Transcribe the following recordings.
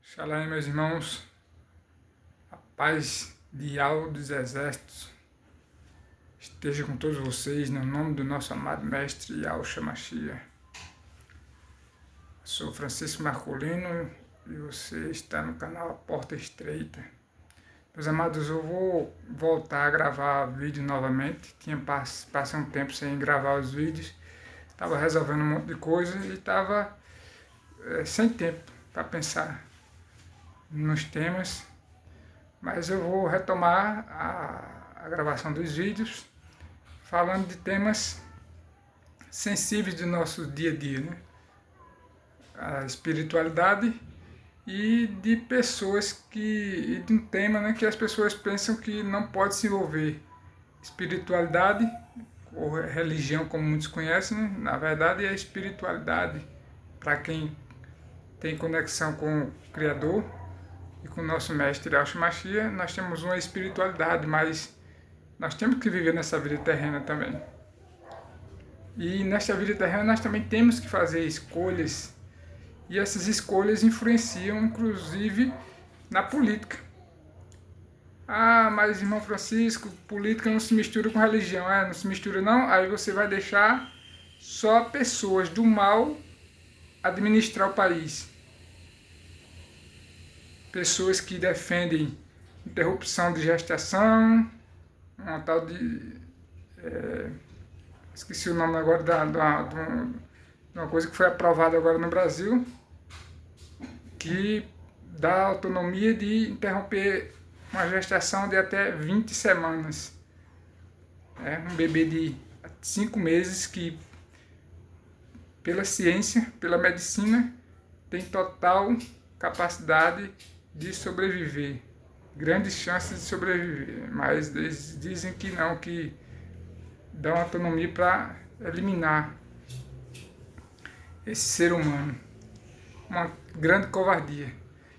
Shalom, meus irmãos, a paz de Yahweh dos exércitos esteja com todos vocês, no nome do nosso amado mestre Yahshua Mashiach. Sou Francisco Marcolino e você está no canal A Porta Estreita. Meus amados, eu vou voltar a gravar vídeo novamente. Passei um tempo sem gravar os vídeos, estava resolvendo um monte de coisa e estava sem tempo para pensar nos temas, mas eu vou retomar a gravação dos vídeos falando de temas sensíveis do nosso dia a dia, né? A espiritualidade e de pessoas e de um tema, né, que as pessoas pensam que não pode se envolver espiritualidade ou religião, como muitos conhecem, né? Na verdade, a espiritualidade, para quem tem conexão com o Criador e com o nosso mestre Yahshua Mashiach, nós temos uma espiritualidade, mas nós temos que viver nessa vida terrena também. E nessa vida terrena nós também temos que fazer escolhas, e essas escolhas influenciam inclusive na política. Ah, mas irmão Francisco, política não se mistura com religião. Não se mistura não, aí você vai deixar só pessoas do mal administrar o país. Pessoas que defendem interrupção de gestação, uma tal de... esqueci o nome agora de uma coisa que foi aprovada agora no Brasil, que dá autonomia de interromper uma gestação de até 20 semanas. Um bebê de 5 meses que, pela ciência, pela medicina, tem total capacidade de sobreviver, grandes chances de sobreviver, mas eles dizem que não, que dão autonomia para eliminar esse ser humano. Uma grande covardia.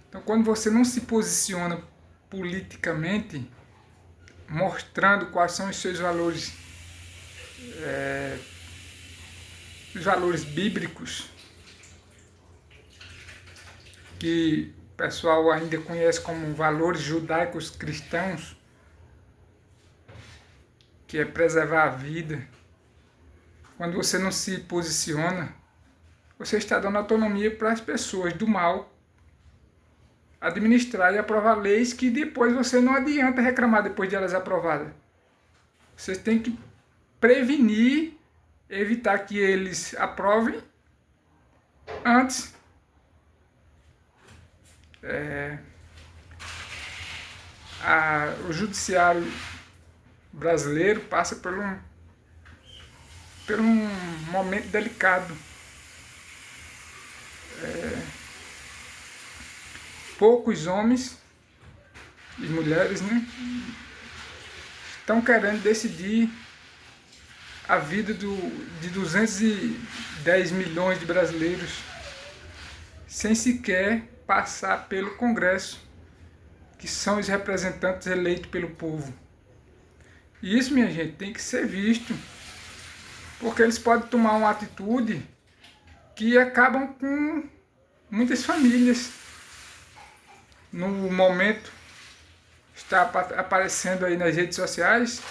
Então, quando você não se posiciona politicamente, mostrando quais são os seus valores, os valores bíblicos, que o pessoal ainda conhece como valores judaicos cristãos, que é preservar a vida. Quando você não se posiciona, você está dando autonomia para as pessoas do mal administrar e aprovar leis que depois você não adianta reclamar depois de elas aprovadas. Você tem que prevenir, evitar que eles aprovem antes. O judiciário brasileiro passa por um momento delicado. Poucos homens e mulheres, né, estão querendo decidir a vida de 210 milhões de brasileiros sem sequer passar pelo Congresso, que são os representantes eleitos pelo povo. E isso, minha gente, tem que ser visto, porque eles podem tomar uma atitude que acabam com muitas famílias. No momento, está aparecendo aí nas redes sociais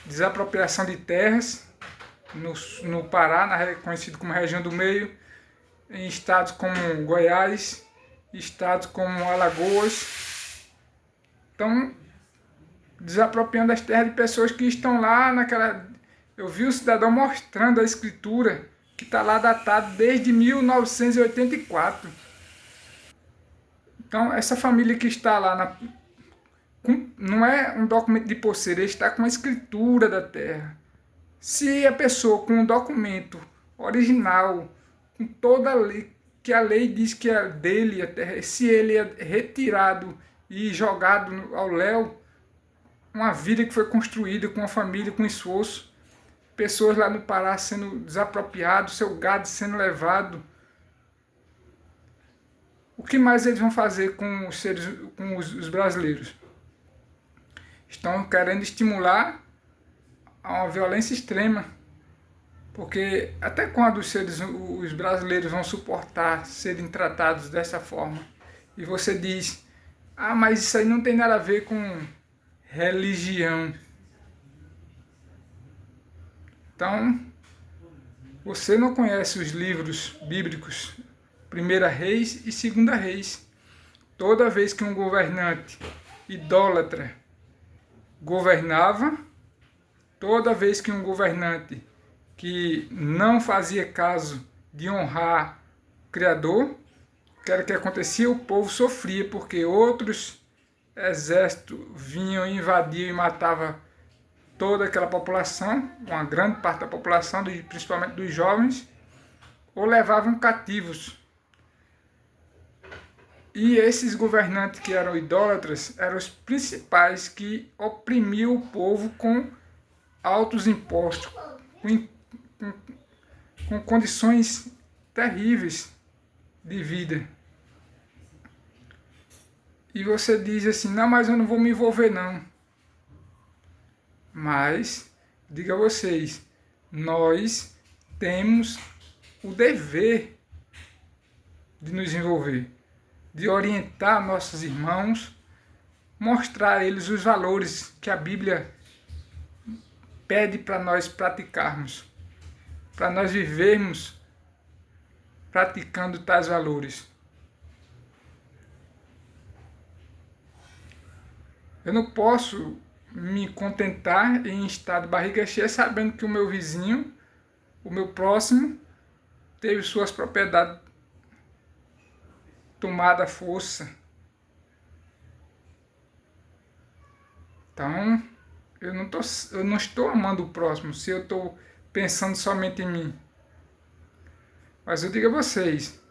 desapropriação de terras no Pará, conhecido como região do meio, em estados como Goiás, estados como Alagoas. Estão desapropriando as terras de pessoas que estão lá naquela... Eu vi o cidadão mostrando a escritura, que está lá datado desde 1984. Então, essa família que está lá, não é um documento de posseiro, ele está com a escritura da terra. Se a pessoa com um documento original, com toda a lei, que a lei diz que é dele, a terra, se ele é retirado e jogado ao léu, uma vida que foi construída com uma família, com esforço, pessoas lá no Pará sendo desapropriados, seu gado sendo levado. O que mais eles vão fazer com os brasileiros? Estão querendo estimular a uma violência extrema. Porque até quando os brasileiros vão suportar serem tratados dessa forma? E você diz, ah, mas isso aí não tem nada a ver com religião. Então, você não conhece os livros bíblicos, Primeira Reis e Segunda Reis. Toda vez que um governante idólatra governava, toda vez que um governante que não fazia caso de honrar o Criador, o que era que acontecia? O povo sofria, porque outros exércitos vinham, invadiam e matavam toda aquela população, uma grande parte da população, principalmente dos jovens, ou levavam cativos. E esses governantes que eram idólatras eram os principais que oprimiam o povo com altos impostos, com condições terríveis de vida. E você diz assim, não, mas eu não vou me envolver não. Mas, digo a vocês, nós temos o dever de nos envolver, de orientar nossos irmãos, mostrar a eles os valores que a Bíblia pede para nós praticarmos, para nós vivermos praticando tais valores. Eu não posso me contentar em estar de barriga cheia sabendo que o meu vizinho, o meu próximo, teve suas propriedades tomadas à força. Então, eu não estou amando o próximo se eu estou pensando somente em mim. Mas eu digo a vocês,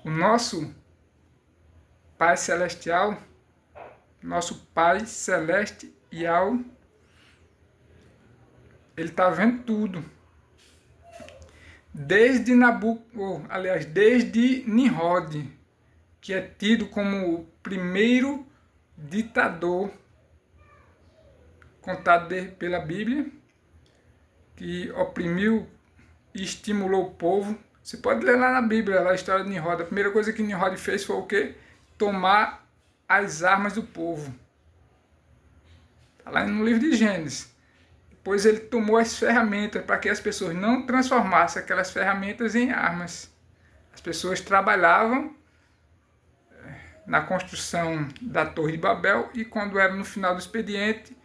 o nosso Pai Celestial, nosso Pai Celestial, ele está vendo tudo. Desde desde Nimrod, que é tido como o primeiro ditador contado pela Bíblia, que oprimiu e estimulou o povo. Você pode ler lá na Bíblia, lá a história de Nimrod. A primeira coisa que Nimrod fez foi o quê? Tomar as armas do povo. Está lá no livro de Gênesis. Depois ele tomou as ferramentas para que as pessoas não transformassem aquelas ferramentas em armas. As pessoas trabalhavam na construção da Torre de Babel e quando era no final do expediente,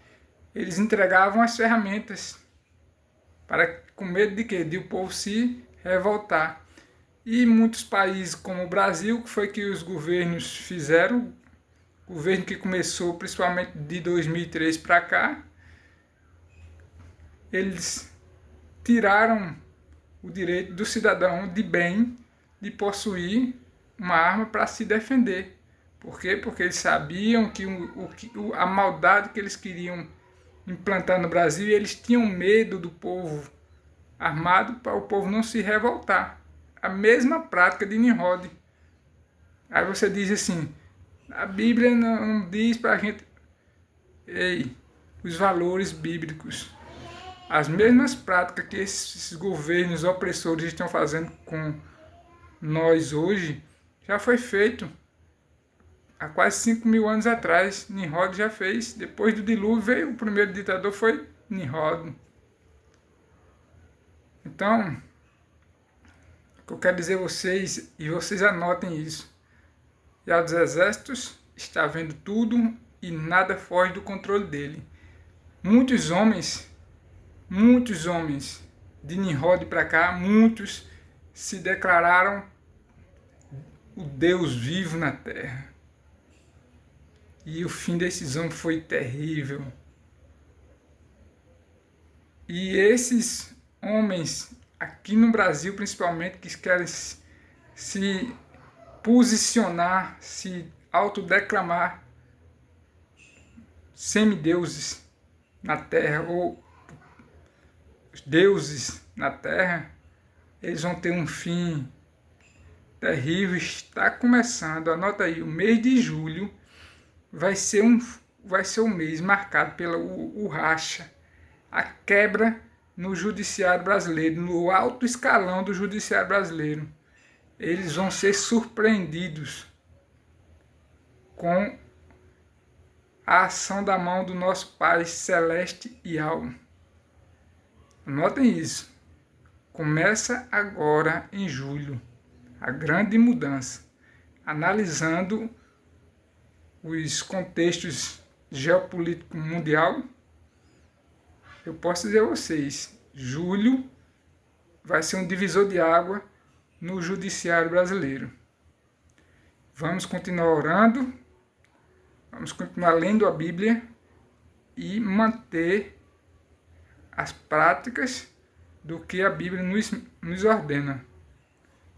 eles entregavam as ferramentas com medo de quê? De o povo se revoltar. E muitos países como o Brasil, que foi que os governos fizeram, o governo que começou principalmente de 2003 para cá, eles tiraram o direito do cidadão de bem de possuir uma arma para se defender. Por quê? Porque eles sabiam que a maldade que eles queriam implantar no Brasil, e eles tinham medo do povo armado para o povo não se revoltar. A mesma prática de Nimrod. Aí você diz assim, a Bíblia não diz para a gente... Ei, os valores bíblicos. As mesmas práticas que esses governos opressores estão fazendo com nós hoje, já foi feito há quase 5.000 anos atrás. Nimrod já fez. Depois do dilúvio veio o primeiro ditador, foi Nimrod. Então, o que eu quero dizer a vocês, e vocês anotem isso, Yahvé dos Exércitos está vendo tudo e nada foge do controle dele. Muitos homens de Nimrod para cá, muitos se declararam o Deus vivo na terra. E o fim desses homens foi terrível. E esses homens, aqui no Brasil principalmente, que querem se posicionar, se autodeclamar semideuses na terra, ou os deuses na terra, eles vão ter um fim terrível. Está começando, anota aí, o mês de julho vai ser um mês marcado pelo racha, a quebra no judiciário brasileiro, no alto escalão do judiciário brasileiro. Eles vão ser surpreendidos com a ação da mão do nosso Pai Celeste e Alvo. Anotem isso. Começa agora em julho a grande mudança, analisando os contextos geopolíticos mundial. Eu posso dizer a vocês, julho vai ser um divisor de água no judiciário brasileiro. Vamos continuar orando, vamos continuar lendo a Bíblia e manter as práticas do que a Bíblia nos ordena.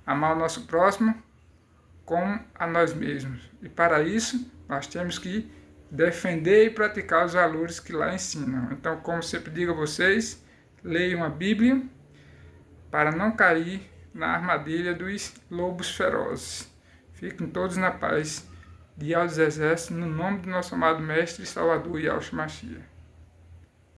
Amar o nosso próximo como a nós mesmos. E para isso, nós temos que defender e praticar os valores que lá ensinam. Então, como sempre digo a vocês, leiam a Bíblia para não cair na armadilha dos lobos ferozes. Fiquem todos na paz de Deus dos Exércitos, no nome do nosso amado Mestre, Salvador Yahshua Mashiach.